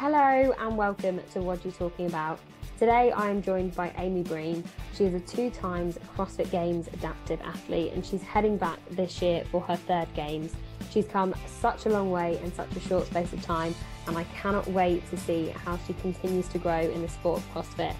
Hello and welcome to What You Talking About. Today I am joined by Amy Bream. She is a 2 times CrossFit Games Adaptive athlete and she's heading back this year for her 3rd Games. She's come such a long way in such a short space of time and I cannot wait to see how she continues to grow in the sport of CrossFit.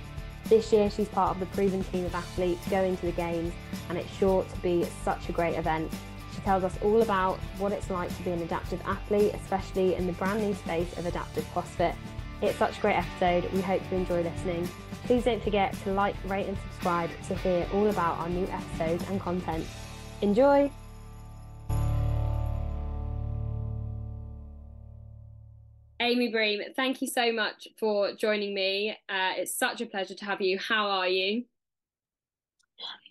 This year she's part of the proven team of athletes going to the Games and it's sure to be such a great event. She tells us all about what it's like to be an adaptive athlete, especially in the brand new space of adaptive CrossFit. It's such a great episode. We hope you enjoy listening. Please don't forget to like, rate and subscribe to hear all about our new episodes and content. Enjoy! Amy Bream, thank you so much for joining me. It's such a pleasure to have you. How are you?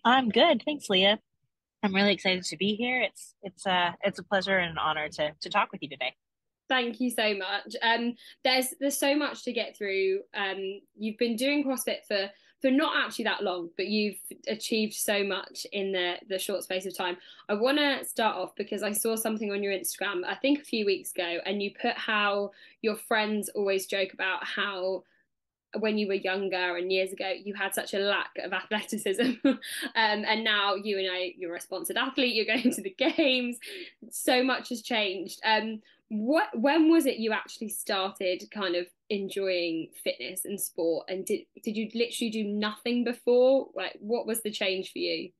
I'm good. Thanks, Leah. I'm really excited to be here. It's a pleasure and an honor to talk with you today. Thank you so much. There's so much to get through. You've been doing CrossFit for not actually that long, but you've achieved so much in the short space of time. I want to start off because I saw something on your Instagram, I think a few weeks ago, and you put how your friends always joke about how when you were younger and years ago, you had such a lack of athleticism. And now you're a sponsored athlete, you're going to the Games. So much has changed. When was it you actually started kind of enjoying fitness and sport? And did you literally do nothing before? Like, what was the change for you?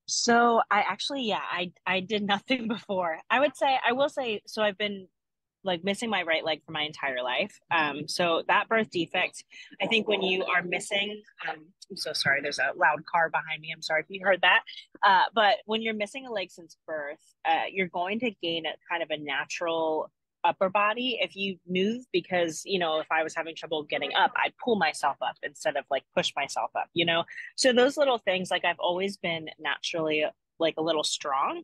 So I actually, yeah, I did nothing before. I will say, so I've been like missing my right leg for my entire life. So that birth defect, I think when you are missing, I'm so sorry, there's a loud car behind me. I'm sorry if you heard that. But when you're missing a leg since birth, you're going to gain a kind of a natural upper body if you move because, if I was having trouble getting up, I'd pull myself up instead of like push myself up. So those little things, like I've always been naturally like a little strong.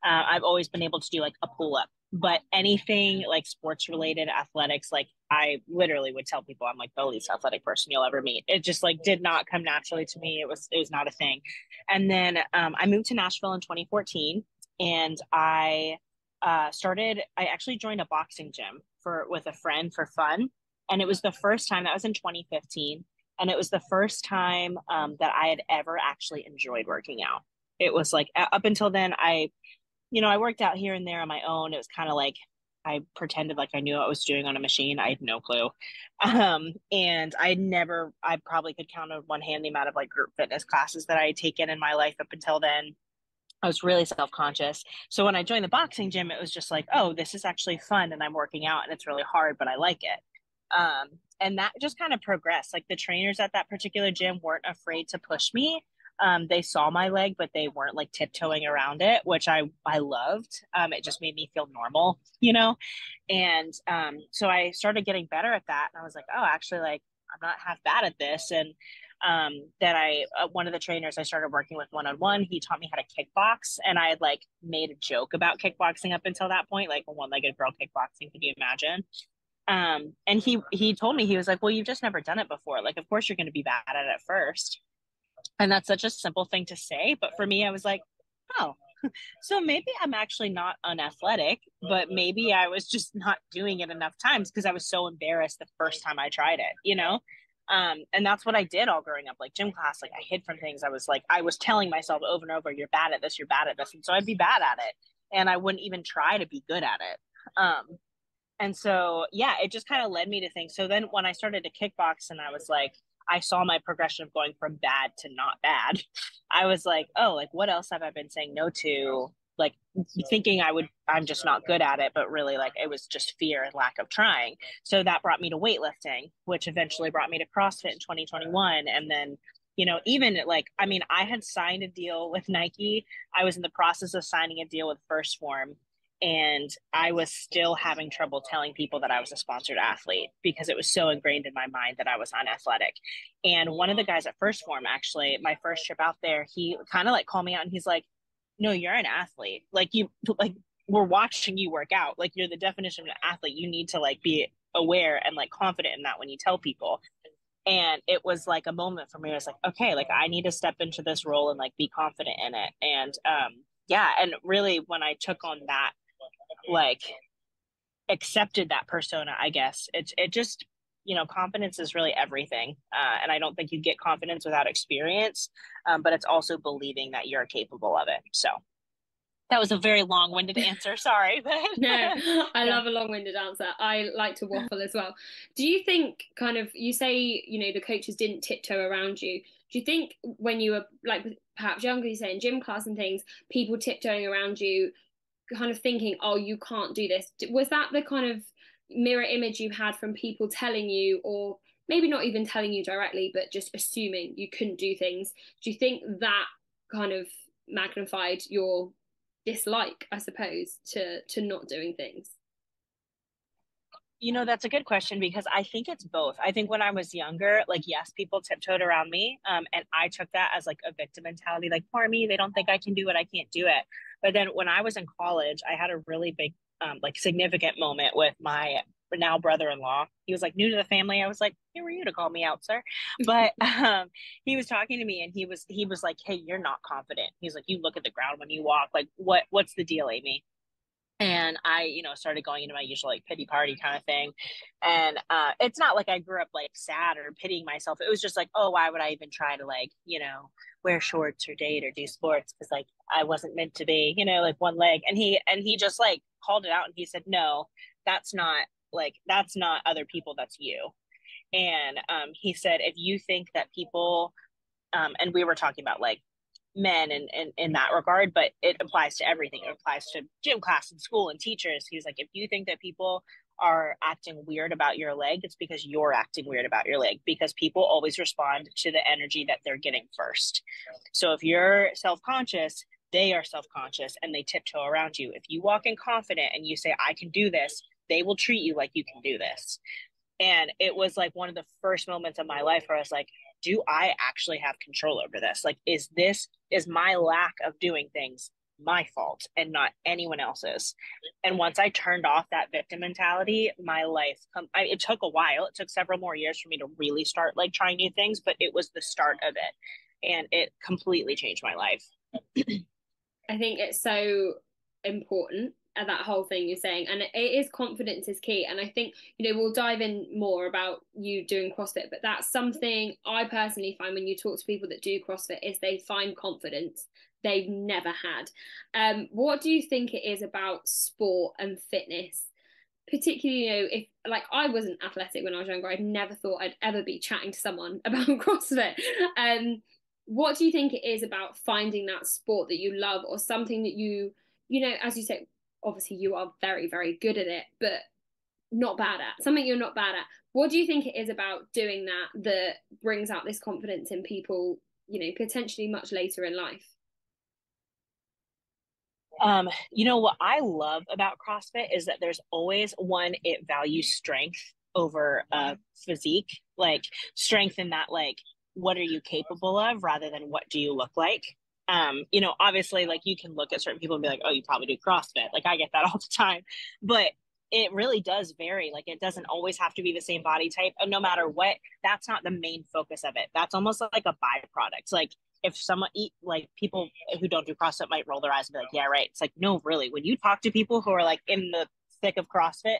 I've always been able to do like a pull up, but anything like sports related athletics, like I literally would tell people I'm like the least athletic person you'll ever meet. It just like did not come naturally to me. It was not a thing. And then I moved to Nashville in 2014 and I actually joined a boxing gym with a friend for fun. And it was the first time, that was in 2015. And it was the first time that I had ever actually enjoyed working out. It was like up until then, I worked out here and there on my own. It was kind of like I pretended like I knew what I was doing on a machine. I had no clue. And I probably could count on one hand the amount of like group fitness classes that I had taken in my life up until then. I was really self-conscious. So when I joined the boxing gym, it was just like, oh, this is actually fun and I'm working out and it's really hard, but I like it. And that just kind of progressed. Like the trainers at that particular gym weren't afraid to push me. They saw my leg, but they weren't like tiptoeing around it, which I loved. It just made me feel normal. And so I started getting better at that. And I was like, oh, actually, like I'm not half bad at this. And then one of the trainers I started working with one-on-one, he taught me how to kickbox. And I had like made a joke about kickboxing up until that point, like a one-legged girl kickboxing. Could you imagine? And he told me, he was like, well, you've just never done it before. Like, of course you're going to be bad at it first. And that's such a simple thing to say. But for me, I was like, oh, so maybe I'm actually not unathletic, but maybe I was just not doing it enough times because I was so embarrassed the first time I tried it. And that's what I did all growing up, like gym class, like I hid from things. I was telling myself over and over, you're bad at this, you're bad at this. And so I'd be bad at it and I wouldn't even try to be good at it. And so, yeah, it just kind of led me to things. So then when I started to kickbox and I was like, I saw my progression of going from bad to not bad. I was like, oh, like what else have I been saying no to? Like thinking I'm just not good at it, but really like it was just fear and lack of trying. So that brought me to weightlifting, which eventually brought me to CrossFit in 2021. And then, even like, I mean, I had signed a deal with Nike. I was in the process of signing a deal with First Form. And I was still having trouble telling people that I was a sponsored athlete because it was so ingrained in my mind that I was unathletic. And one of the guys at First Form, actually, my first trip out there, he kind of like called me out and he's like, no, you're an athlete. Like we're watching you work out. Like you're the definition of an athlete. You need to like be aware and like confident in that when you tell people. And it was like a moment for me. I was like, okay, like I need to step into this role and like be confident in it. And yeah, and really when I took on that like accepted that persona, I guess. It just, confidence is really everything. And I don't think you get confidence without experience, but it's also believing that you're capable of it. So that was a very long-winded answer. Sorry, but No, I yeah. love a long-winded answer. I like to waffle as well. Do you think kind of you say, the coaches didn't tiptoe around you. Do you think when you were like perhaps younger, you say in gym class and things, people tiptoeing around you, kind of thinking, oh, you can't do this? Was that the kind of mirror image you had from people telling you, or maybe not even telling you directly, but just assuming you couldn't do things? Do you think that kind of magnified your dislike, I suppose, to not doing things? That's a good question because I think it's both. I think when I was younger, like, yes, people tiptoed around me. And I took that as like a victim mentality, like, poor me, they don't think I can do it, I can't do it. But then when I was in college, I had a really big, like, significant moment with my now brother-in-law. He was like new to the family. I was like, who are you to call me out, sir? But he was talking to me and he was like, hey, you're not confident. He's like, you look at the ground when you walk. Like, what's the deal, Amy? And I, started going into my usual like pity party kind of thing. And it's not like I grew up like sad or pitying myself. It was just like, oh, why would I even try to like, wear shorts or date or do sports? Because like I wasn't meant to be, like one leg. And he just like called it out and he said, no, that's not other people, that's you. And he said, if you think that people, and we were talking about like men in that regard, but it applies to everything. It applies to gym class and school and teachers. He's like, if you think that people are acting weird about your leg, it's because you're acting weird about your leg, because people always respond to the energy that they're getting first. So if you're self-conscious, they are self-conscious and they tiptoe around you. If you walk in confident and you say, I can do this, they will treat you like you can do this. And it was like one of the first moments of my life where I was like, do I actually have control over this? Like, is my lack of doing things my fault and not anyone else's? And once I turned off that victim mentality, my life, it took a while. It took several more years for me to really start like trying new things, but it was the start of it. And it completely changed my life. I think it's so important at that whole thing you're saying, and it is confidence is key. And I think we'll dive in more about you doing CrossFit, but that's something I personally find when you talk to people that do CrossFit is they find confidence they've never had. What do you think it is about sport and fitness, particularly if like I wasn't athletic when I was younger, I'd never thought I'd ever be chatting to someone about CrossFit. What do you think it is about finding that sport that you love, or something that as you said, obviously you are very, very good at it, but not bad at something you're not bad at? What do you think it is about doing that brings out this confidence in people, potentially much later in life? What I love about CrossFit is that there's always one, it values strength over physique, like strength in that, like, what are you capable of rather than what do you look like? Obviously, like, you can look at certain people and be like, oh, you probably do CrossFit. Like, I get that all the time, but it really does vary. Like, it doesn't always have to be the same body type. And no matter what, that's not the main focus of it. That's almost like a byproduct. Like, if someone like people who don't do CrossFit might roll their eyes and be like, yeah, right. It's like, no, really, when you talk to people who are like in the thick of CrossFit,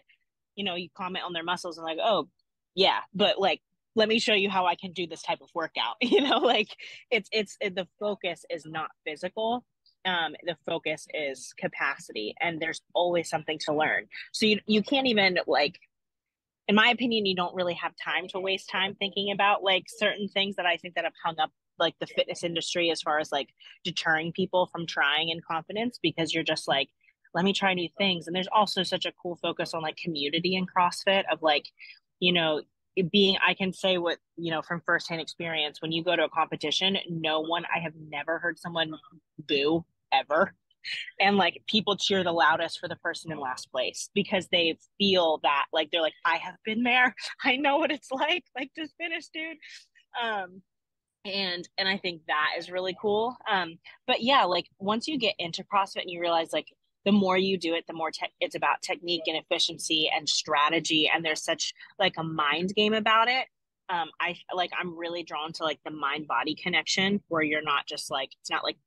you comment on their muscles and like, oh yeah, but like, let me show you how I can do this type of workout. Like, it's the focus is not physical. The focus is capacity, and there's always something to learn. So you can't even, like, in my opinion, you don't really have time to waste time thinking about like certain things that I think that have hung up like the fitness industry as far as like deterring people from trying in confidence, because you're just like, let me try new things. And there's also such a cool focus on like community in CrossFit of like, you know, being, I can say what, from firsthand experience, when you go to a competition, I have never heard someone boo ever. And like, people cheer the loudest for the person in last place because they feel that, like, they're like, I have been there, I know what it's like, just finish, dude. Um and I think that is really cool. But yeah, like, once you get into CrossFit and you realize like the more you do it, the more it's about technique and efficiency and strategy, and there's such like a mind game about it. I'm really drawn to like the mind body connection, where you're not just like, it's not like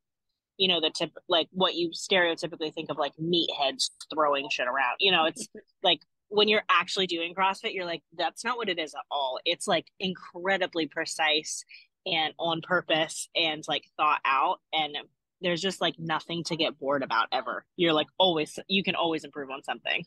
you know, the tip, like what you stereotypically think of like meatheads throwing shit around. You know, it's like when you're actually doing CrossFit, you're like, that's not what it is at all. It's like incredibly precise and on purpose and like thought out. And there's just like nothing to get bored about ever. You're like always, you can always improve on something.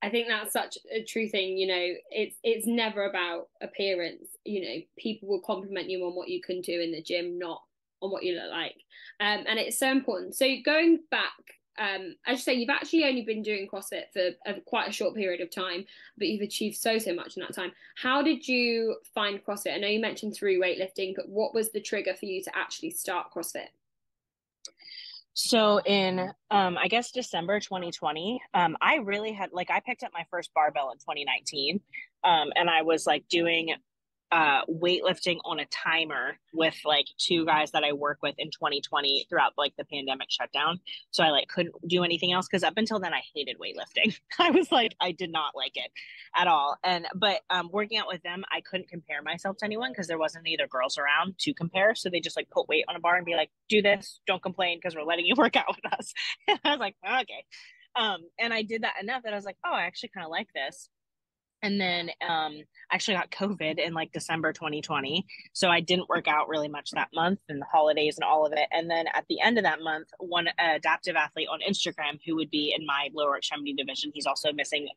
I think that's such a true thing. You know, it's never about appearance. You know, people will compliment you on what you can do in the gym, not on what you look like. And it's so important. So going back, as you say, you've actually only been doing CrossFit for quite a short period of time, but you've achieved so much in that time. How did you find CrossFit? I know you mentioned through weightlifting, but what was the trigger for you to actually start CrossFit? So in I guess December 2020, I really had like I picked up my first barbell in 2019. And I was like doing weightlifting on a timer with like two guys that I work with in 2020 throughout like the pandemic shutdown. So I like couldn't do anything else because up until then I hated weightlifting. I was like I did not like it at all. And but working out with them, I couldn't compare myself to anyone because there wasn't either girls around to compare. So they just like put weight on a bar and be like, do this, don't complain because we're letting you work out with us. And I was like, okay. And I did that enough that I was like, oh, I actually kind of like this. And then I actually got COVID in like December 2020. So I didn't work out really much that month and the holidays and all of it. And then at the end of that month, one adaptive athlete on Instagram who would be in my lower extremity division, he's also missing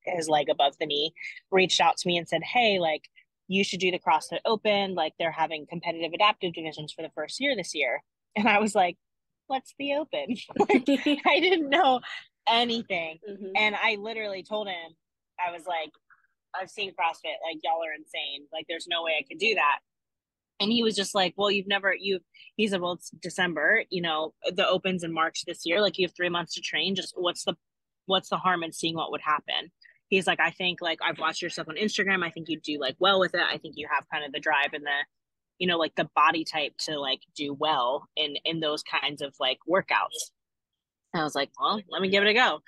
his leg above the knee, reached out to me and said, hey, like, you should do the CrossFit Open. Like, they're having competitive adaptive divisions for the first year this year. And I was like, what's the Open? Like, I didn't know anything. Mm-hmm. And I literally told him, I was like, I've seen CrossFit, like y'all are insane. Like there's no way I could do that. And he was just like, well, he said, well, it's December, you know, the Open's in March this year. Like you have 3 months to train. Just what's the harm in seeing what would happen? He's like, I think like I've watched your stuff on Instagram. I think you do like well with it. I think you have kind of the drive and the, you know, like the body type to like do well in those kinds of like workouts. And I was like, well, let me give it a go.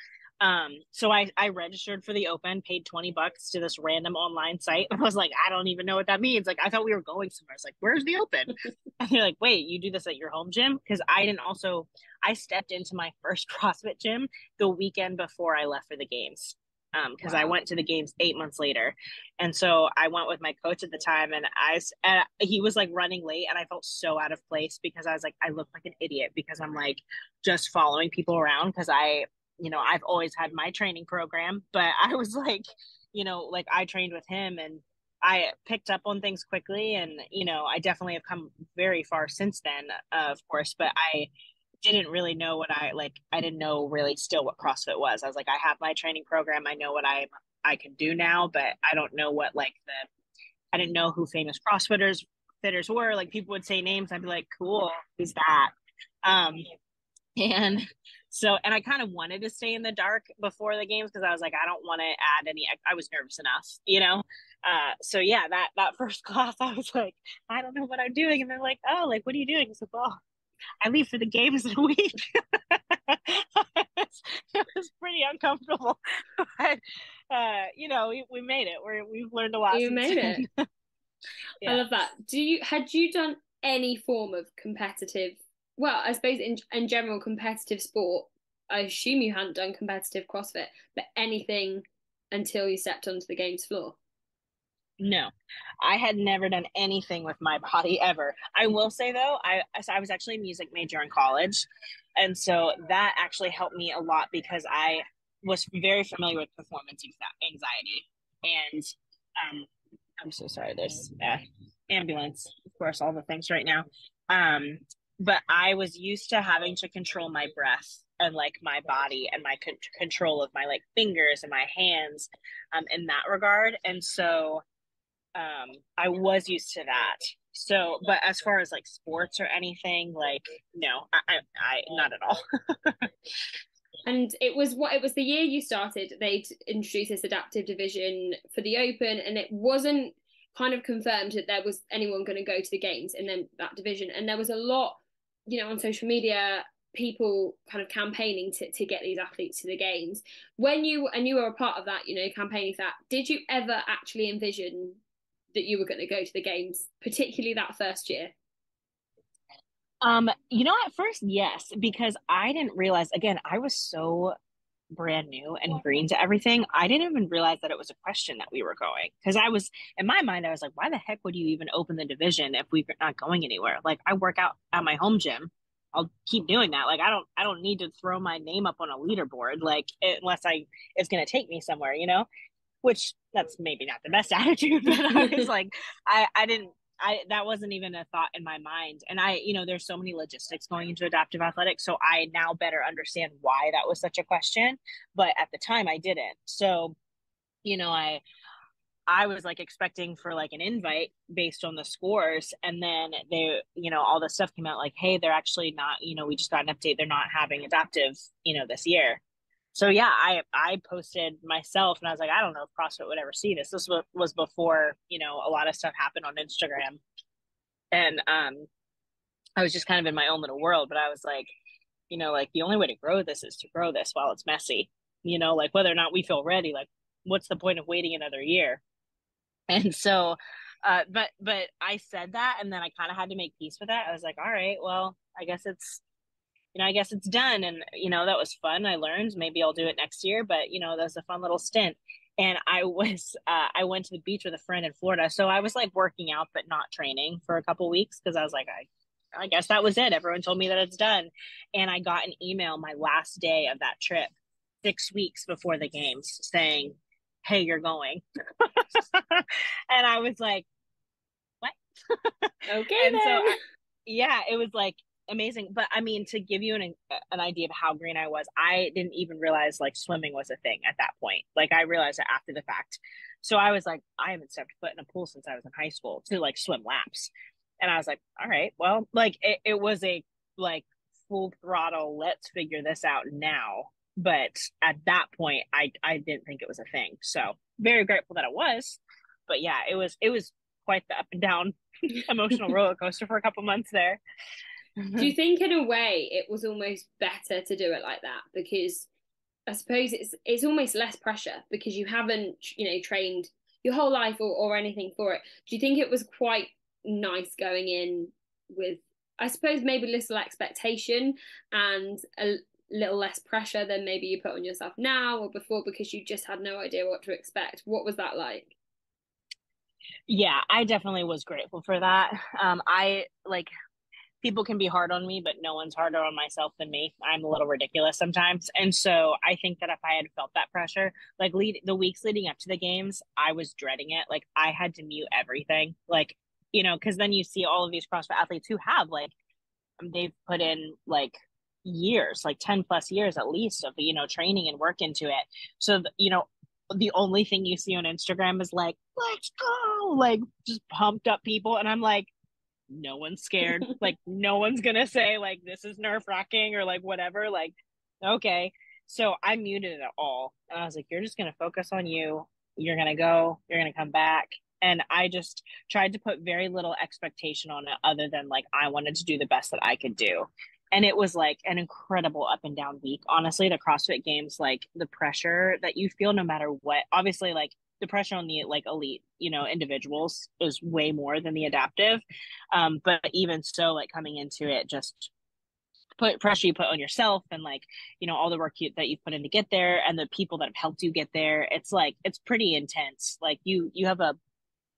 So I registered for the Open, paid $20 to this random online site. I was like, I don't even know what that means. Like, I thought we were going somewhere. It's like, where's the Open? And they're like, wait, you do this at your home gym? Because I stepped into my first CrossFit gym the weekend before I left for the games. Because I went to the games 8 months later. And so I went with my coach at the time and he was like running late and I felt so out of place because I was like, I look like an idiot because I'm like just following people around because you know, I've always had my training program, but I was like, you know, like I trained with him and I picked up on things quickly. And, you know, I definitely have come very far since then, of course, but I didn't really know I didn't know really still what CrossFit was. I was like, I have my training program. I know what I can do now, but I don't know what I didn't know who famous fitters were. Like people would say names. I'd be like, cool, who's that? And so, and I kind of wanted to stay in the dark before the games because I was like, I don't want to add I was nervous enough, you know? So yeah, that first class, I was like, I don't know what I'm doing. And they're like, oh, like, what are you doing? I said, well, I leave for the games in a week. It was pretty uncomfortable, but you know, we made it. We've learned a lot. You made it. Yeah. I love that. Had you done any form of competitive? Well, I suppose in general competitive sport. I assume you hadn't done competitive CrossFit, but anything until you stepped onto the games floor. No, I had never done anything with my body ever. I will say though, I was actually a music major in college, and so that actually helped me a lot because I was very familiar with performance anxiety. And I'm so sorry. There's ambulance, of course, all the things right now. But I was used to having to control my breath and like my body and my control of my like fingers and my hands, in that regard. And so I was used to that. So, but as far as like sports or anything, like no, I not at all. And it was the year you started, they'd introduced this adaptive division for the Open, and it wasn't kind of confirmed that there was anyone going to go to the games in then that division. And there was a lot, you know, on social media, people kind of campaigning to get these athletes to the games. When you were a part of that, you know, campaigning for that, did you ever actually envision that you were going to go to the games, particularly that first year? At first, yes, because I didn't realize, again, I was so brand new and green to everything. I didn't even realize that it was a question that we were going. Because in my mind, I was like, why the heck would you even open the division if we're not going anywhere? Like, I work out at my home gym. I'll keep doing that. Like, I don't need to throw my name up on a leaderboard, like, unless it's going to take me somewhere, which that's maybe not the best attitude, but I was like, I didn't, that wasn't even a thought in my mind. And there's so many logistics going into adaptive athletics. So I now better understand why that was such a question. But at the time I didn't. So, I was like expecting for like an invite based on the scores. And then all the stuff came out like, hey, they're actually not, we just got an update. They're not having adaptive, this year. So yeah, I posted myself and I was like, I don't know if CrossFit would ever see this. This was before, a lot of stuff happened on Instagram. And I was just kind of in my own little world, but I was like, like the only way to grow this is to grow this while it's messy. Like whether or not we feel ready, like what's the point of waiting another year? And so but I said that and then I kind of had to make peace with that. I was like, all right, well, I guess it's done. And, that was fun. I learned maybe I'll do it next year, but, that was a fun little stint. And I went to the beach with a friend in Florida. So I was like working out, but not training for a couple weeks. Cause I was like, I guess that was it. Everyone told me that it's done. And I got an email my last day of that trip, 6 weeks before the games saying, hey, you're going. And I was like, what? Okay. And then. so, yeah, it was like amazing. But I mean, to give you an idea of how green I was, I didn't even realize like swimming was a thing at that point. Like I realized it after the fact. So I was like, I haven't stepped foot in a pool since I was in high school to like swim laps. And I was like, all right, well, like it was a like full throttle, let's figure this out now. But at that point, I didn't think it was a thing. So very grateful that it was. But yeah, it was quite the up and down emotional roller coaster for a couple months there. Do you think in a way it was almost better to do it like that? Because I suppose it's almost less pressure because you haven't, trained your whole life or anything for it. Do you think it was quite nice going in with, I suppose, maybe little expectation and a little less pressure than maybe you put on yourself now or before because you just had no idea what to expect? What was that like? Yeah, I definitely was grateful for that. I like people can be hard on me, but no one's harder on myself than me. I'm a little ridiculous sometimes. And so I think that if I had felt that pressure, like the weeks leading up to the games, I was dreading it. Like I had to mute everything. Like, because then you see all of these CrossFit athletes who have like, they've put in like years, like 10 plus years at least of, training and work into it. So, the only thing you see on Instagram is like, let's go, like just pumped up people. And I'm like, no one's scared. Like no one's gonna say like this is nerve wracking or like whatever. Like, okay. So I muted it all. And I was like, you're just gonna focus on you. You're gonna go, you're gonna come back. And I just tried to put very little expectation on it other than like I wanted to do the best that I could do. And it was like an incredible up and down week. Honestly, the CrossFit Games, like the pressure that you feel no matter what, obviously, like the pressure on the like elite, individuals is way more than the adaptive. But even so, like coming into it, just put pressure you put on yourself and like, all the work that you've put in to get there and the people that have helped you get there. It's like, it's pretty intense. Like you have a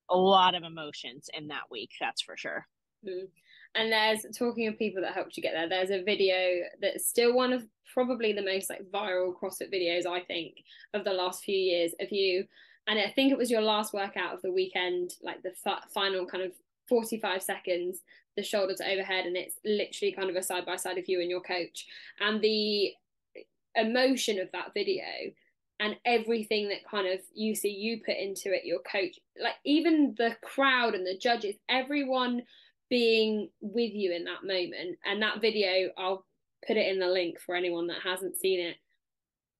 lot of emotions in that week. That's for sure. Mm. And there's, talking of people that helped you get there, there's a video that's still one of probably the most like viral CrossFit videos I think of the last few years of you, and I think it was your last workout of the weekend, like the final kind of 45 seconds, the shoulders overhead, and it's literally kind of a side by side of you and your coach, and the emotion of that video and everything that kind of you put into it, your coach, like even the crowd and the judges, everyone being with you in that moment. And that video, I'll put it in the link for anyone that hasn't seen it.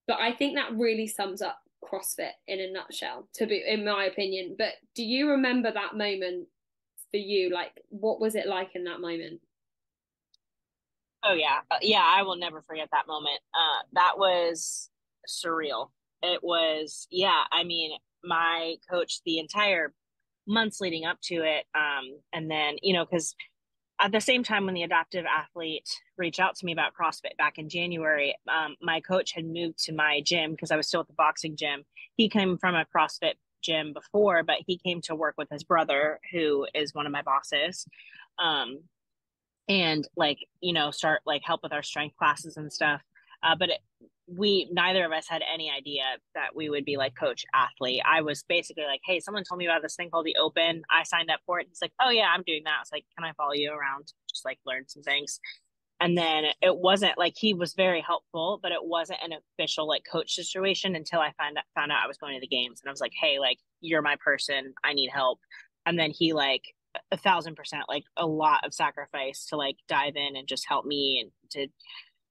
But I think that really sums up CrossFit in a nutshell, to be, in my opinion. But do you remember that moment for you? Like, what was it like in that moment? Oh yeah. Yeah, I will never forget that moment. That was surreal. It was, yeah, I mean, my coach the entire months leading up to it, and then, because at the same time, when the adaptive athlete reached out to me about CrossFit back in January, my coach had moved to my gym because I was still at the boxing gym. He came from a CrossFit gym before, but he came to work with his brother, who is one of my bosses. Um, and like, you know, start like help with our strength classes and stuff. But we neither of us had any idea that we would be like coach athlete. I was basically like, hey, someone told me about this thing called the Open. I signed up for it. He's like, oh yeah, I'm doing that. I was like, can I follow you around, just like learn some things? And then it wasn't like, he was very helpful, but it wasn't an official like coach situation until I found out I was going to the games, and I was like, hey, like, you're my person, I need help. And then he like 1,000%, like a lot of sacrifice to like dive in and just help me and to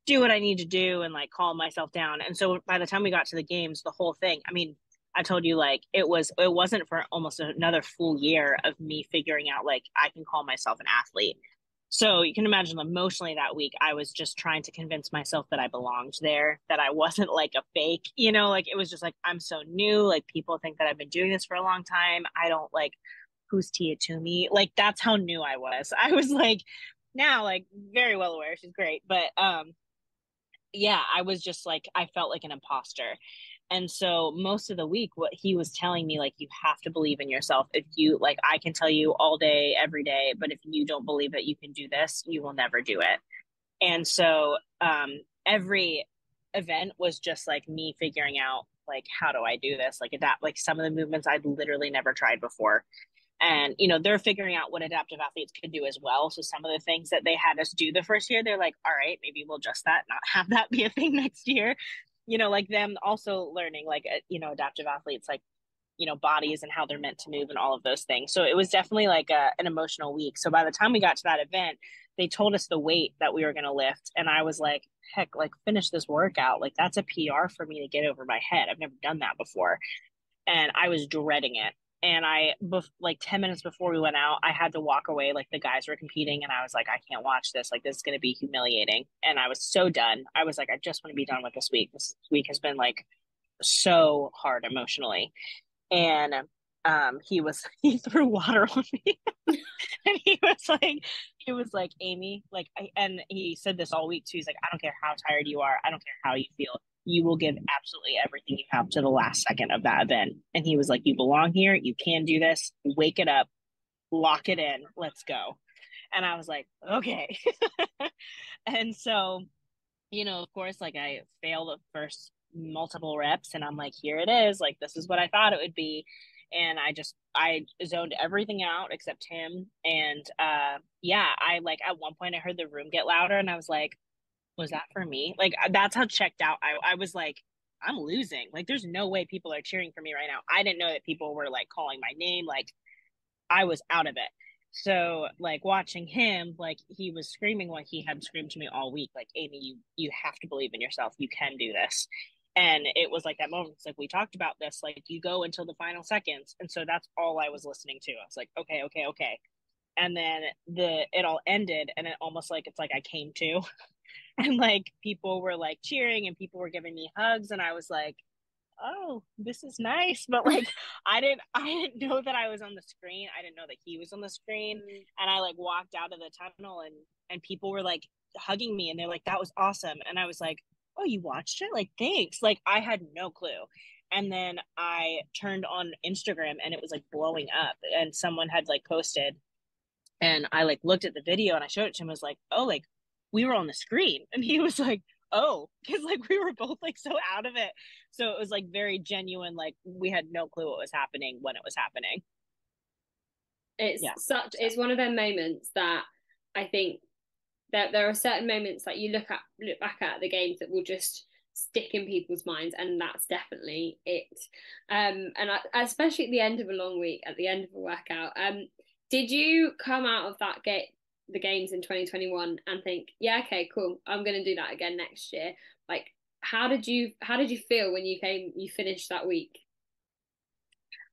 do what I need to do and like calm myself down. And so by the time we got to the games, the whole thing, I mean, I told you, like, it wasn't for almost another full year of me figuring out like I can call myself an athlete. So you can imagine emotionally that week, I was just trying to convince myself that I belonged there, that I wasn't like a fake, you know, like it was just like, I'm so new. Like people think that I've been doing this for a long time. I don't like, who's Tia Toomey? Like that's how new I was. I was like, now like very well aware. She's great. But yeah, I was just like, I felt like an imposter. And so most of the week, what he was telling me, like, you have to believe in yourself. If you like, I can tell you all day, every day, but if you don't believe that you can do this, you will never do it. And so every event was just like me figuring out, like, how do I do this? Like, adapt, like some of the movements I'd literally never tried before. And you know, they're figuring out what adaptive athletes can do as well. So some of the things that they had us do the first year, they're like, all right, maybe we'll adjust that, not have that be a thing next year. You know, like them also learning, like, you know, adaptive athletes, like, you know, bodies and how they're meant to move and all of those things. So it was definitely like an emotional week. So by the time we got to that event, they told us the weight that we were going to lift, and I was like, heck, like, finish this workout, like that's a PR for me to get over my head. I've never done that before, and I was dreading it. And like 10 minutes before we went out, I had to walk away. Like the guys were competing, and I was like, I can't watch this. Like, this is going to be humiliating. And I was so done. I was like, I just want to be done with this week. This week has been like so hard emotionally. And he threw water on me. And he was like, Amy, like, and he said this all week too. He's like, I don't care how tired you are, I don't care how you feel, you will give absolutely everything you have to the last second of that event. And he was like, you belong here, you can do this, wake it up, lock it in, let's go. And I was like, okay. And so, you know, of course, like, I failed the first multiple reps, and I'm like, here it is, like, this is what I thought it would be. And I zoned everything out except him. And yeah, I like, at one point I heard the room get louder, and I was like, was that for me? Like, that's how checked out I was. Like, I'm losing, like there's no way people are cheering for me right now. I didn't know that people were like calling my name. Like, I was out of it. So like, watching him, like, he was screaming what he had screamed to me all week, like, Amy, you have to believe in yourself, you can do this. And it was like that moment, it's like, we talked about this, like, you go until the final seconds. And so that's all I was listening to. I was like, okay, okay, okay. And then it all ended, and it almost like, it's like I came to. And like, people were like cheering, and people were giving me hugs, and I was like, oh, this is nice. But like, I didn't know that I was on the screen. I didn't know that he was on the screen. And I like walked out of the tunnel, and people were like hugging me, and they're like, that was awesome. And I was like, oh, you watched it? Like, thanks. Like, I had no clue. And then I turned on Instagram, and it was like blowing up, and someone had like posted, and I like looked at the video, and I showed it to him. I was like, oh, like, we were on the screen. And he was like, oh, because like, we were both like so out of it. So it was like very genuine. Like, we had no clue what was happening when it was happening. It's one of them moments that I think that there are certain moments that you look back at the games that will just stick in people's minds, and that's definitely it. Especially at the end of a long week, at the end of a workout, did you come out of the games in 2021 and think, yeah, okay, cool, I'm gonna do that again next year? Like, how did you feel when you finished that week?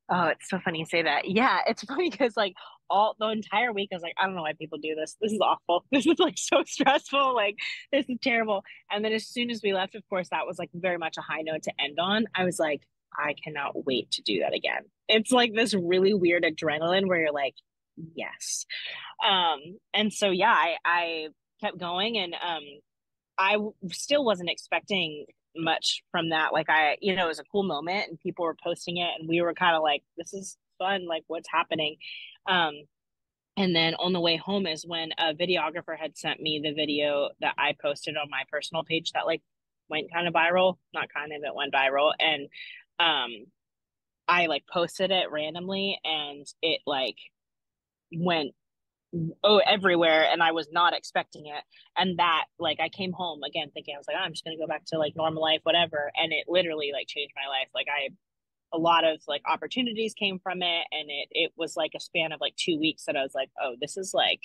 Oh, it's so funny you say that. Yeah, it's funny because like, all the entire week I was like, I don't know why people do this. This is awful. This is like so stressful. Like, this is terrible. And then as soon as we left, of course, that was like very much a high note to end on. I was like, I cannot wait to do that again. It's like this really weird adrenaline where you're like, Yes. And so yeah, I kept going, and still wasn't expecting much from that. Like it was a cool moment and people were posting it and we were kind of like, this is fun, like what's happening. Um, and then on the way home is when a videographer had sent me the video that I posted on my personal page that like went kind of viral, not kind of, it went viral. And um, I like posted it randomly and it like went everywhere, and I was not expecting it. And that, like, I came home again thinking, I was like, oh, I'm just gonna go back to like normal life, whatever. And it literally like changed my life. Like a lot of like opportunities came from it, and it was like a span of like 2 weeks that I was like, oh, this is like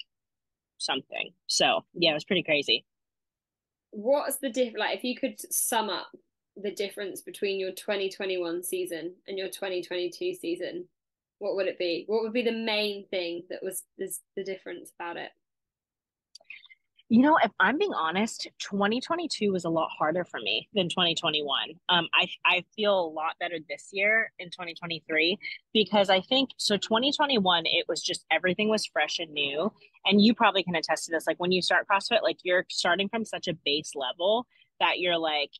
something. So yeah, it was pretty crazy. What's the diff like if you could sum up the difference between your 2021 season and your 2022 season, what would it be? What would be the main thing that was the difference about it? If I'm being honest, 2022 was a lot harder for me than 2021. I feel a lot better this year in 2023 because I think so. 2021, it was just everything was fresh and new, and you probably can attest to this. Like when you start CrossFit, like you're starting from such a base level that you're like,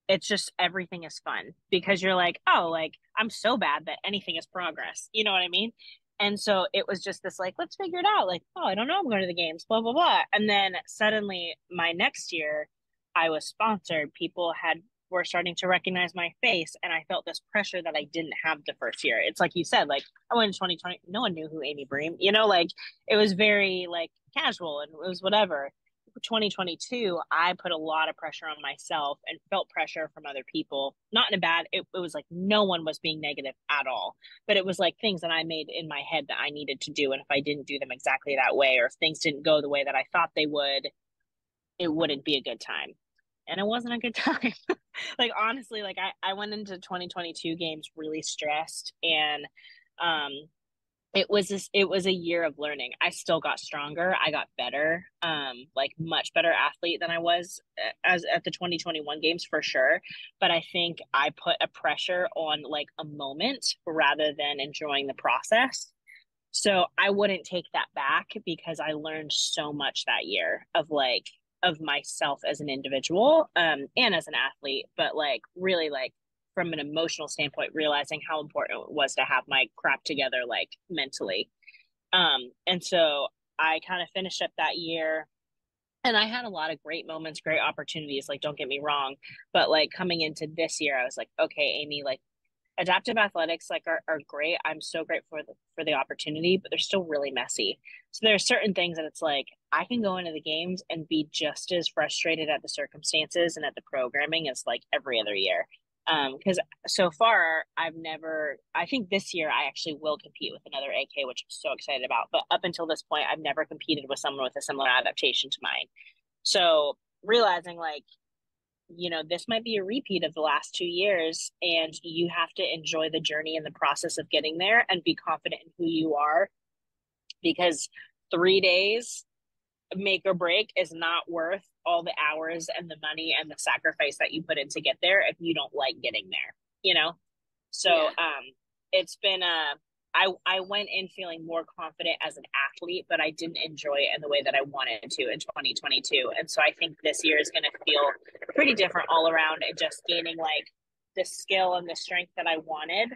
it's just everything is fun because you're like, oh, like I'm so bad that anything is progress. You know what I mean? And so it was just this like, let's figure it out. Like, oh, I don't know, I'm going to the games, blah, blah, blah. And then suddenly my next year, I was sponsored. People were starting to recognize my face. And I felt this pressure that I didn't have the first year. It's like you said, like I went in 2020, no one knew who Amy Bream, like it was very like casual and it was whatever. 2022, I put a lot of pressure on myself and felt pressure from other people. Not in a bad, it was like no one was being negative at all, but it was like things that I made in my head that I needed to do. And if I didn't do them exactly that way, or if things didn't go the way that I thought they would, it wouldn't be a good time. And it wasn't a good time. Like, honestly, like I went into 2022 games really stressed, and um, it was a year of learning. I still got stronger. I got better, like much better athlete than I was as at the 2021 games for sure. But I think I put a pressure on like a moment rather than enjoying the process. So I wouldn't take that back because I learned so much that year of myself as an individual, and as an athlete, but like really like from an emotional standpoint, realizing how important it was to have my crap together, like mentally. And so I kind of finished up that year, and I had a lot of great moments, great opportunities. Like, don't get me wrong, but like coming into this year, I was like, okay, Amy, like adaptive athletics like are great. I'm so grateful for the opportunity, but they're still really messy. So there are certain things that it's like I can go into the games and be just as frustrated at the circumstances and at the programming as like every other year. Because so far I think this year I actually will compete with another AK, which I'm so excited about. But up until this point, I've never competed with someone with a similar adaptation to mine. So realizing like, this might be a repeat of the last 2 years, and you have to enjoy the journey and the process of getting there and be confident in who you are, because 3 days make or break is not worth all the hours and the money and the sacrifice that you put in to get there if you don't like getting there, you know? So, Yeah. it's been I went in feeling more confident as an athlete, but I didn't enjoy it in the way that I wanted to in 2022. And so I think this year is going to feel pretty different all around, and just gaining like the skill and the strength that I wanted,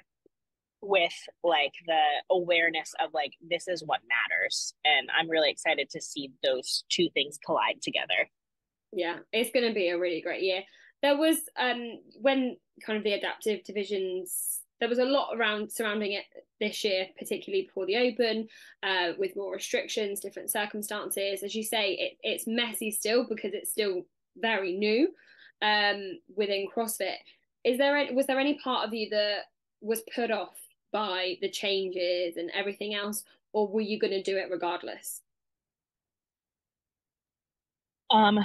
with like the awareness of like this is what matters. And I'm really excited to see those two things collide together. Yeah, it's going to be a really great year. There was when kind of the adaptive divisions, there was a lot around surrounding it this year, particularly before the Open, with more restrictions, different circumstances. As you say, it's messy still because it's still very new within CrossFit. Was there any part of you that was put off by the changes and everything else, or were you going to do it regardless?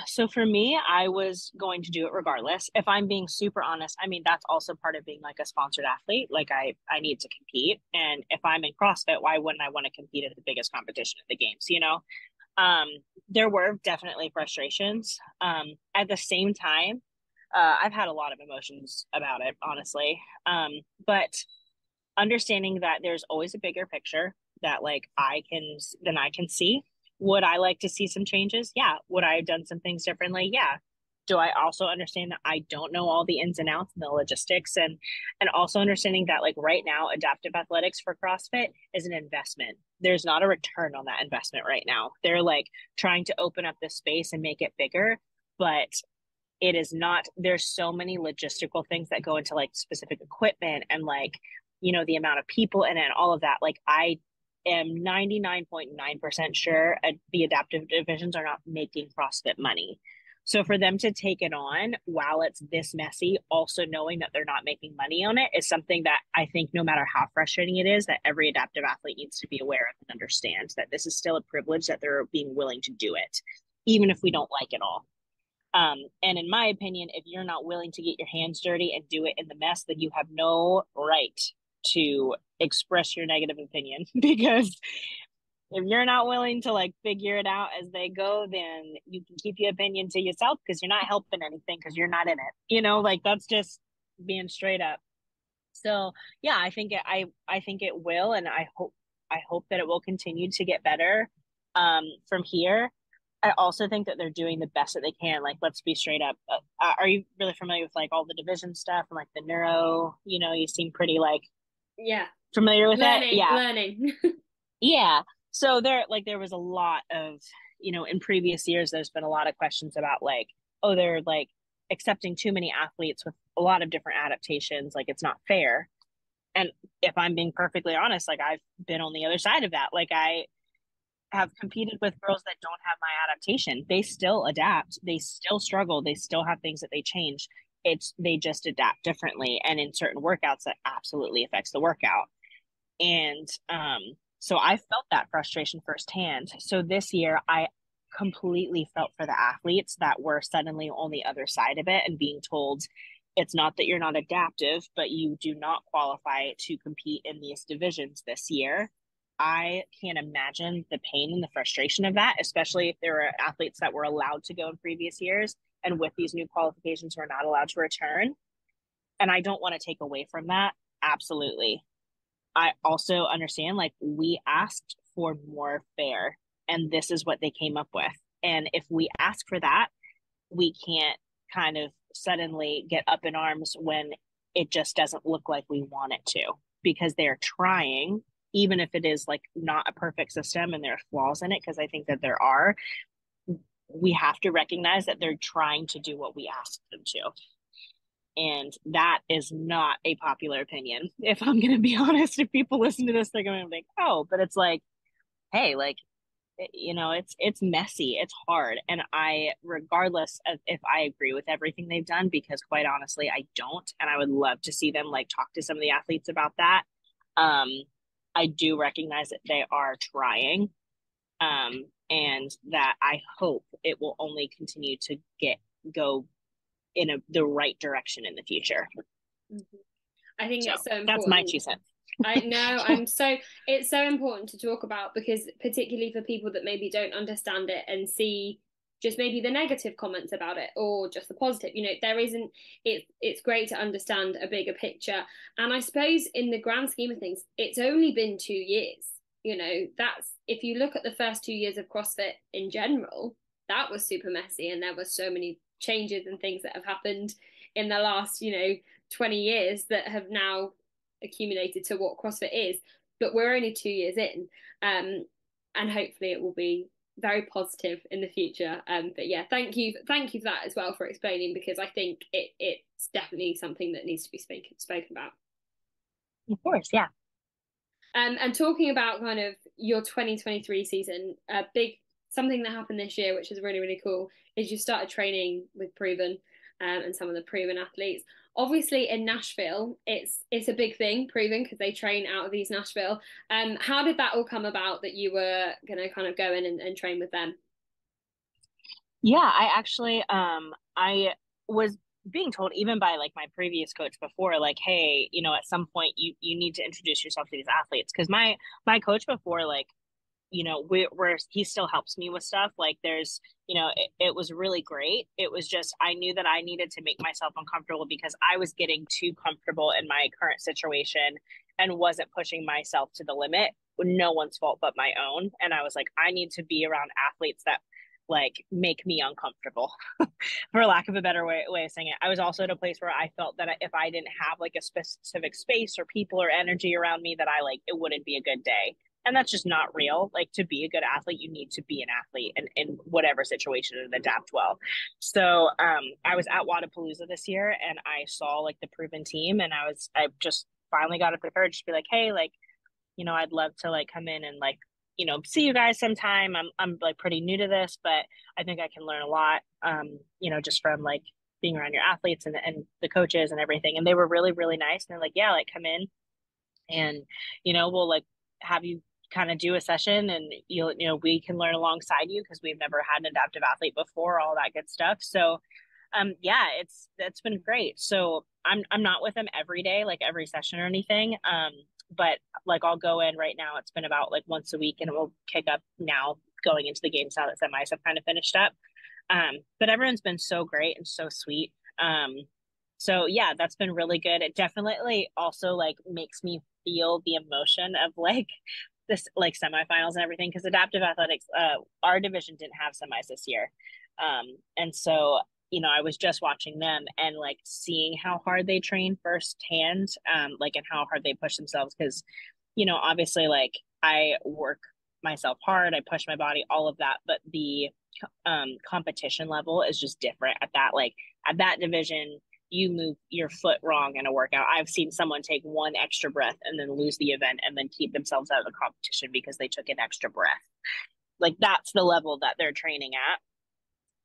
So for me, I was going to do it regardless. If I'm being super honest, I mean, that's also part of being like a sponsored athlete. Like I need to compete. And if I'm in CrossFit, why wouldn't I want to compete at the biggest competition at the games? Um, there were definitely frustrations. At the same time, I've had a lot of emotions about it, honestly. But understanding that there's always a bigger picture, that like I can see. Would I like to see some changes? Yeah. Would I have done some things differently? Yeah. Do I also understand that I don't know all the ins and outs and the logistics, and also understanding that like right now adaptive athletics for CrossFit is an investment. There's not a return on that investment right now. They're like trying to open up the space and make it bigger, but it is not. There's so many logistical things that go into like specific equipment and like, you know, the amount of people in it and all of that. Like I am 99.9% sure the adaptive divisions are not making CrossFit money. So for them to take it on while it's this messy, also knowing that they're not making money on it, is something that I think no matter how frustrating it is, that every adaptive athlete needs to be aware of and understand that this is still a privilege, that they're being willing to do it, even if we don't like it all. And in my opinion, if you're not willing to get your hands dirty and do it in the mess, then you have no right to express your negative opinion. Because if you're not willing to like figure it out as they go, then you can keep your opinion to yourself, because you're not helping anything, because you're not in it. You know, like that's just being straight up. So yeah, I think it will, and I hope that it will continue to get better from here. I also think that they're doing the best that they can. Like, let's be straight up. Are you really familiar with like all the division stuff and like the neuro? You know, you seem pretty like Yeah. familiar with it. Yeah, Learning. yeah. So there was a lot of, you know, in previous years, there's been a lot of questions about like, oh, they're like accepting too many athletes with a lot of different adaptations. Like, it's not fair. And if I'm being perfectly honest, like I've been on the other side of that. Like I have competed with girls that don't have my adaptation. They still adapt. They still struggle. They still have things that they change. They just adapt differently. And in certain workouts, that absolutely affects the workout. And so I felt that frustration firsthand. So this year, I completely felt for the athletes that were suddenly on the other side of it and being told, it's not that you're not adaptive, but you do not qualify to compete in these divisions this year. I can't imagine the pain and the frustration of that, especially if there were athletes that were allowed to go in previous years, and with these new qualifications were not allowed to return. And I don't want to take away from that. Absolutely. I also understand, like, we asked for more fair, and this is what they came up with. And if we ask for that, we can't kind of suddenly get up in arms when it just doesn't look like we want it to, because they're trying, even if it is like not a perfect system and there are flaws in it, because I think that there are. We have to recognize that they're trying to do what we asked them to. And that is not a popular opinion. If I'm going to be honest, if people listen to this, they're going to be like, oh, but it's like, hey, like, you know, it's messy, it's hard. And I, regardless of if I agree with everything they've done, because quite honestly, I don't, and I would love to see them like talk to some of the athletes about that. I do recognize that they are trying, and that I hope it will only continue to go in the right direction in the future. Mm-hmm. I think So it's so important. that's my 2 cents. I know. It's so important to talk about, because particularly for people that maybe don't understand it and see just maybe the negative comments about it or just the positive, you know, there isn't, it's great to understand a bigger picture. And I suppose in the grand scheme of things, it's only been 2 years. You know, that's, if you look at the first 2 years of CrossFit in general, that was super messy, and there were so many changes and things that have happened in the last, you know, 20 years that have now accumulated to what CrossFit is. But we're only 2 years in, and hopefully it will be very positive in the future. But yeah, thank you for that as well, for explaining, because I think it's definitely something that needs to be spoken about. Of course, yeah. And talking about kind of your 2023 season, a big something that happened this year, which is really, really cool, is you started training with Proven, and some of the Proven athletes. Obviously in Nashville, it's a big thing, Proven, because they train out of East Nashville. How did that all come about, that you were going to kind of go in and train with them? Yeah, I actually, I was being told even by like my previous coach before, like, hey, you know, at some point you need to introduce yourself to these athletes, because my coach before, like, you know, where he still helps me with stuff. Like, there's, you know, it was really great. It was just, I knew that I needed to make myself uncomfortable, because I was getting too comfortable in my current situation and wasn't pushing myself to the limit. no one's fault but my own. And I was like, I need to be around athletes that like make me uncomfortable, for lack of a better way of saying it. I was also at a place where I felt that if I didn't have like a specific space or people or energy around me, that I like, it wouldn't be a good day. And that's just not real. Like, to be a good athlete, you need to be an athlete in whatever situation and adapt well. So I was at Wadapalooza this year and I saw like the proven team, and I just finally got up the courage to be like, hey, like, I'd love to like come in and like, see you guys sometime. I'm like pretty new to this, but I think I can learn a lot, just from like being around your athletes and the coaches and everything. And they were really, really nice. And they're like, yeah, like come in and, we'll like have you kind of do a session, and we can learn alongside you because we've never had an adaptive athlete before, all that good stuff. So yeah, that's been great. So I'm not with them every day, like every session or anything. But like I'll go in right now. It's been about like once a week, and it will kick up now going into the games now that semis have kind of finished up. But everyone's been so great and so sweet. So yeah, that's been really good. It definitely also like makes me feel the emotion of like this like semifinals and everything, because adaptive athletics, our division didn't have semis this year. And so I was just watching them and like seeing how hard they train firsthand, like, and how hard they push themselves. Cause, obviously like I work myself hard, I push my body, all of that, but the competition level is just different at that, like at that division. You move your foot wrong in a workout, I've seen someone take one extra breath and then lose the event and then keep themselves out of the competition because they took an extra breath. Like that's the level that they're training at.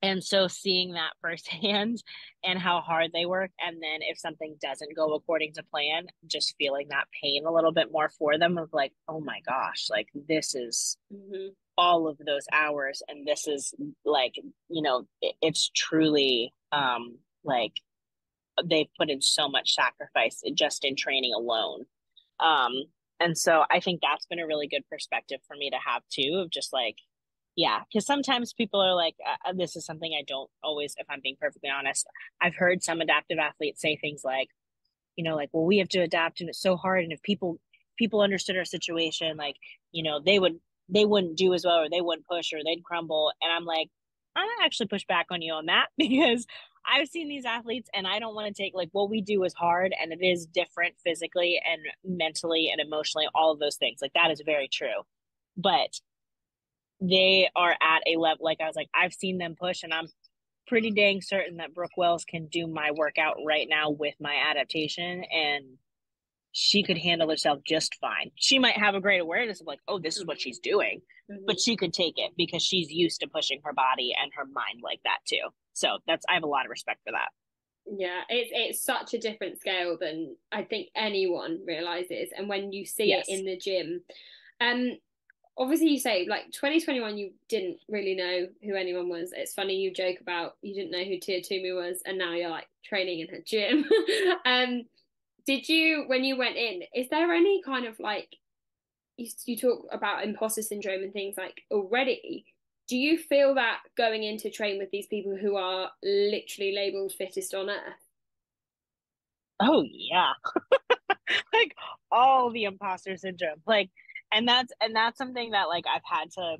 And so seeing that firsthand and how hard they work, and then if something doesn't go according to plan, just feeling that pain a little bit more for them of like, oh my gosh, like this is all of those hours. And this is like, it's truly like they've put in so much sacrifice just in training alone. Um, and so I think that's been a really good perspective for me to have too, of just like, yeah, because sometimes people are like, this is something I don't always, if I'm being perfectly honest, I've heard some adaptive athletes say things like, like, well, we have to adapt and it's so hard. And if people understood our situation, like, they wouldn't do as well, or they wouldn't push, or they'd crumble. And I'm like, I'm gonna actually push back on you on that because I've seen these athletes and I don't want to take like what we do is hard and it is different physically and mentally and emotionally, all of those things. Like that is very true. But they are at a level, like I was like, I've seen them push, and I'm pretty dang certain that Brooke Wells can do my workout right now with my adaptation, and she could handle herself just fine. She might have a great awareness of like, oh, this is what she's doing, but she could take it because she's used to pushing her body and her mind like that too. So I have a lot of respect for that. Yeah, it's such a different scale than I think anyone realizes. And when you see it in the gym, obviously you say like 2021 you didn't really know who anyone was. It's funny you joke about you didn't know who Tia Toomey was, and now you're like training in her gym. Did you, when you went in, is there any kind of like, you talk about imposter syndrome and things like already, do you feel that going in to train with these people who are literally labeled fittest on earth? Oh yeah. Like all the imposter syndrome, like, and that's something that like I've had to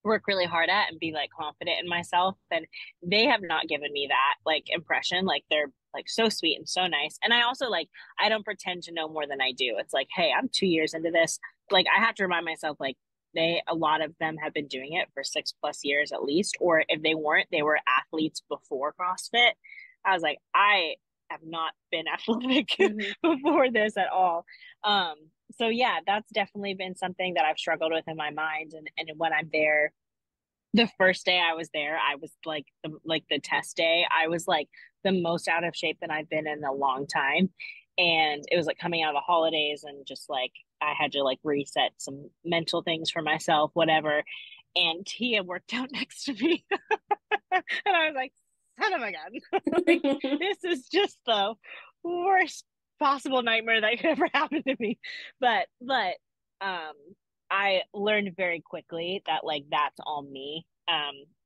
work really hard at and be like confident in myself, and they have not given me that like impression. Like they're like so sweet and so nice, and I also like, I don't pretend to know more than I do. It's like, hey, I'm 2 years into this, like I have to remind myself like a lot of them have been doing it for 6+ years at least, or if they weren't, they were athletes before CrossFit. I was like, I have not been athletic before this at all. So yeah, that's definitely been something that I've struggled with in my mind. And when I'm there, the first day I was there, I was like the test day, I was like the most out of shape that I've been in a long time. And it was like coming out of the holidays, and just like I had to like reset some mental things for myself, whatever. And Tia worked out next to me. And I was like, son of a gun. Like, this is just the worst possible nightmare that could ever happen to me. But I learned very quickly that like that's all me.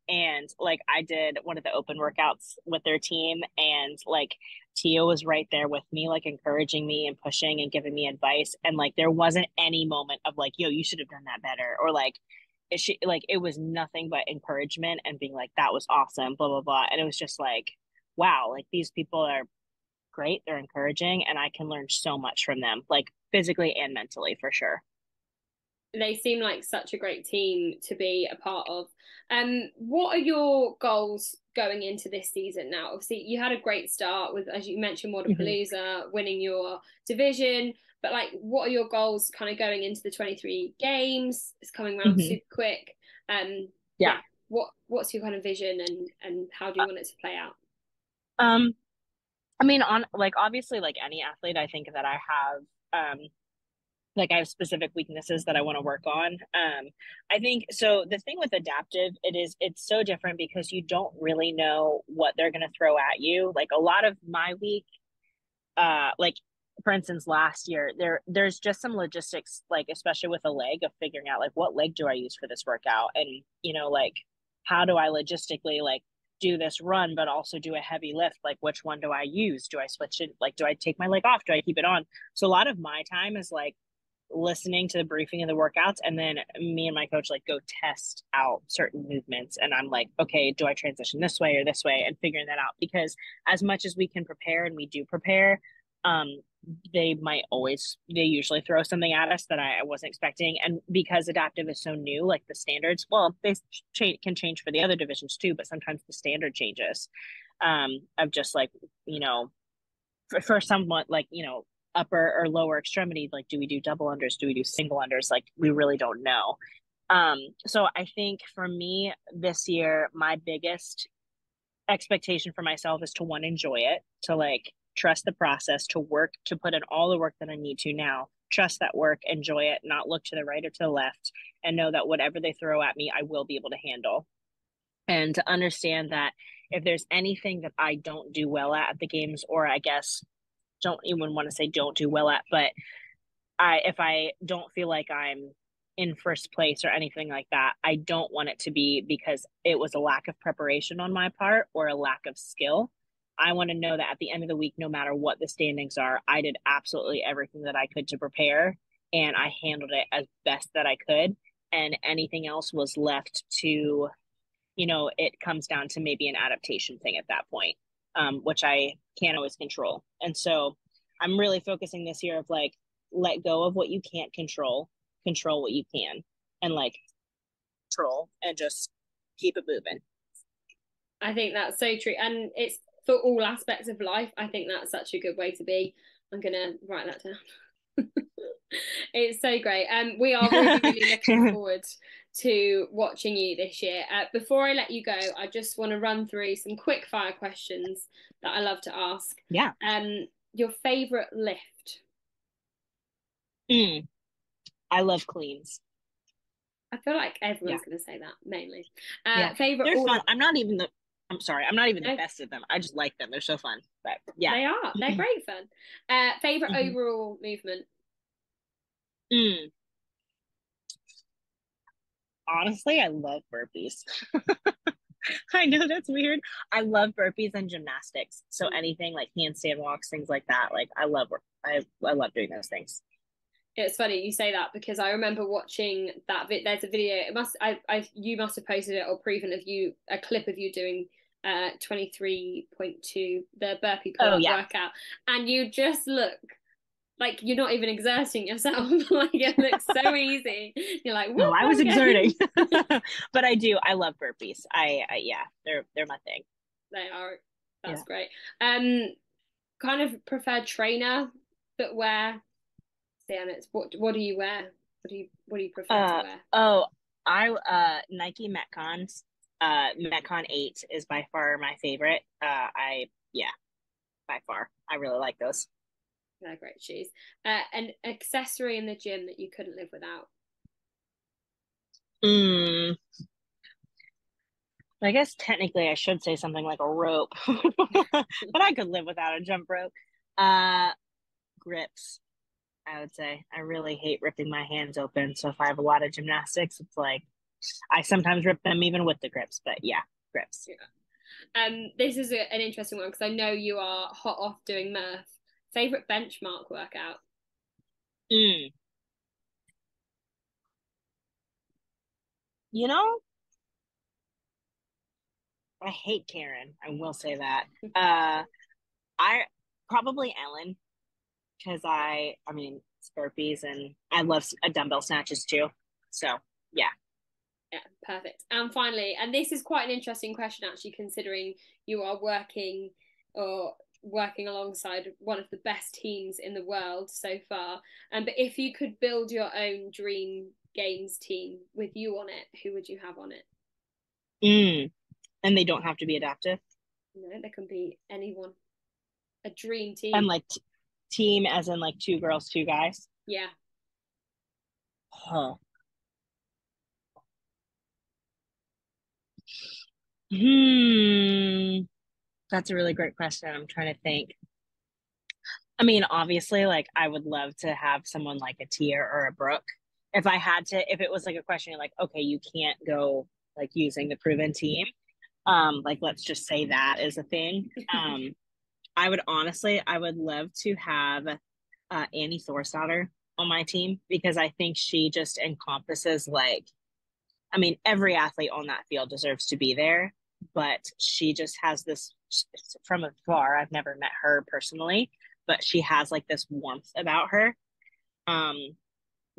And like I did one of the open workouts with their team, and like Tia was right there with me, like encouraging me and pushing and giving me advice. And like there wasn't any moment of like, yo, you should have done that better. Or like it was nothing but encouragement and being like, that was awesome, blah, blah, blah. And it was just like, wow, like these people are great, they're encouraging, and I can learn so much from them, like physically and mentally for sure. They seem like such a great team to be a part of. What are your goals going into this season now? Obviously, you had a great start with, as you mentioned, Wadapalooza, winning your division. But like, what are your goals kind of going into the 23 games? It's coming around super quick. Yeah. What's your kind of vision, and how do you want it to play out? I mean, on like obviously like any athlete, I think that I have like I have specific weaknesses that I want to work on. I think so. The thing with adaptive, it's so different because you don't really know what they're going to throw at you. Like a lot of my week, like for instance, last year there's just some logistics, like especially with a leg, of figuring out like what leg do I use for this workout, and like how do I logistically like do this run but also do a heavy lift, like which one do I use, do I switch it, like do I take my leg off, do I keep it on? So a lot of my time is like listening to the briefing of the workouts, and then me and my coach like go test out certain movements, and I'm like, okay, do I transition this way or this way, and figuring that out. Because as much as we can prepare, and we do prepare, um they usually throw something at us that I wasn't expecting. And because adaptive is so new, like the standards, well, they can change for the other divisions too, but sometimes the standard changes, of just like, for someone like, upper or lower extremity, like do we do double unders, do we do single unders, like we really don't know. So I think for me this year, my biggest expectation for myself is to one, enjoy it, to like trust the process, to work, to put in all the work that I need to now, trust that work, enjoy it, not look to the right or to the left, and know that whatever they throw at me, I will be able to handle. And to understand that if there's anything that I don't do well at the games, or I guess don't even want to say don't do well at, but if I don't feel like I'm in first place or anything like that, I don't want it to be because it was a lack of preparation on my part or a lack of skill. I want to know that at the end of the week, no matter what the standings are, I did absolutely everything that I could to prepare, and I handled it as best that I could. And anything else was left to, it comes down to maybe an adaptation thing at that point, which I can't always control. And so I'm really focusing this year of like, let go of what you can't control what you can, and like control and just keep it moving. I think that's so true. And it's for all aspects of life. I think that's such a good way to be. I'm going to write that down. It's so great. We are really, really looking forward to watching you this year. Before I let you go, I just want to run through some quick fire questions that I love to ask. Yeah. Your favorite lift? I love cleans. I feel like everyone's going to say that mainly. Yeah, favorite. they're fun. I'm not even the best at them. I just like them. They're so fun. But yeah, they are. They're great fun. Favorite overall movement? Honestly, I love burpees. I know that's weird. I love burpees and gymnastics. So anything like handstand walks, things like that. Like I love doing those things. It's funny you say that because I remember watching that. There's a video. You must have posted it or proven of you a clip of you doing 23.2, the burpee pull-up workout, and you just look like you're not even exerting yourself. Like it looks so easy. You're like, no, I was exerting. But I love burpees. Yeah, they're my thing. They are. That's great. Kind of preferred trainer, footwear. What do you wear? What do you prefer to wear? Nike Metcons. Metcon 8 is by far my favorite. By far. I really like those. They're great shoes. An accessory in the gym that you couldn't live without? I guess technically I should say something like a rope, but I could live without a jump rope. Grips, I would say. I really hate ripping my hands open. So if I have a lot of gymnastics, it's like I sometimes rip them even with the grips. But yeah, grips. Yeah. This is an interesting one because I know you are hot off doing Murph. Favorite benchmark workout? Mm. You know, I hate Karen. I will say that. I probably Ellen because I mean, it's burpees and I love dumbbell snatches too. So yeah. Yeah, perfect. And finally, and this is quite an interesting question actually, considering you are working alongside one of the best teams in the world so far. But if you could build your own dream games team with you on it, who would you have on it? And they don't have to be adaptive. No, there can be anyone. A dream And team. like team as in like 2 girls, 2 guys. Yeah. Huh. Hmm. That's a really great question. I'm trying to think. I mean, obviously, like I would love to have someone like a Tia or a Brooke. If I had to, if it was like a question like, okay, you can't go like using the proven team. Like let's just say that is a thing. I would love to have Annie Thorsdottir on my team because I think she just encompasses like, I mean, every athlete on that field deserves to be there, but she just has this from afar. I've never met her personally, but she has like this warmth about her. Um,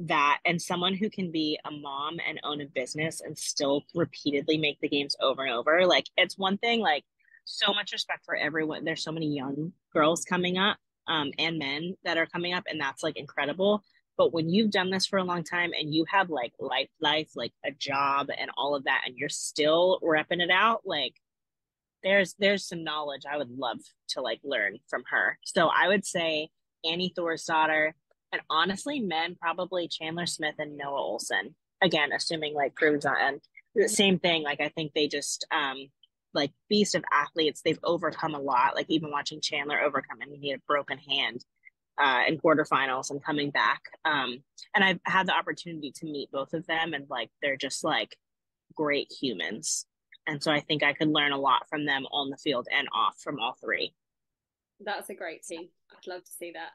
that and someone who can be a mom and own a business and still repeatedly make the games over and over. Like it's one thing, like so much respect for everyone. There's so many young girls coming up, and men that are coming up, and that's like incredible. But when you've done this for a long time and you have like life, like a job and all of that, and you're still repping it out, like there's some knowledge I would love to like learn from her. So I would say Annie Thorsdottir, and honestly, men probably Chandler Smith and Noah Olson. Again, assuming like proves on and the same thing. Like I think they just like beast of athletes. They've overcome a lot. Like even watching Chandler overcome, and he had a broken hand in quarterfinals and coming back. And I've had the opportunity to meet both of them, and like they're just like great humans. And so I think I could learn a lot from them on the field and off from all three. That's a great team. I'd love to see that.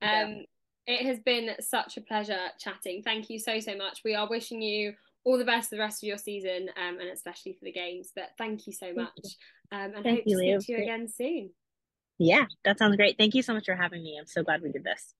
Yeah. It has been such a pleasure chatting. Thank you so, so much. We are wishing you all the best for the rest of your season, and especially for the games. But thank you so much. And Thank hope to you, speak Leo. to you again soon. Yeah, that sounds great. Thank you so much for having me. I'm so glad we did this.